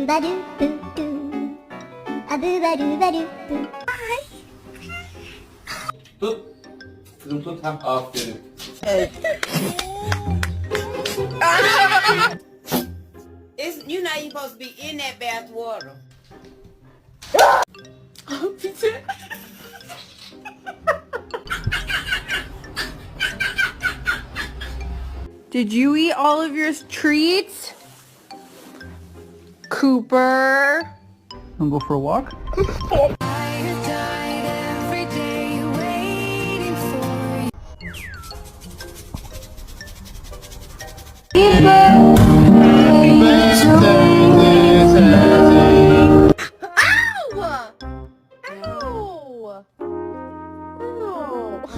ba doo doo doo. A boo ba doo ba doo doo. Tut. Kızım tut. Ha, aferin. It's, you know you're supposed to be in that bath water. Did you eat all of your treats? Cooper. Wanna go for a walk? Cooper!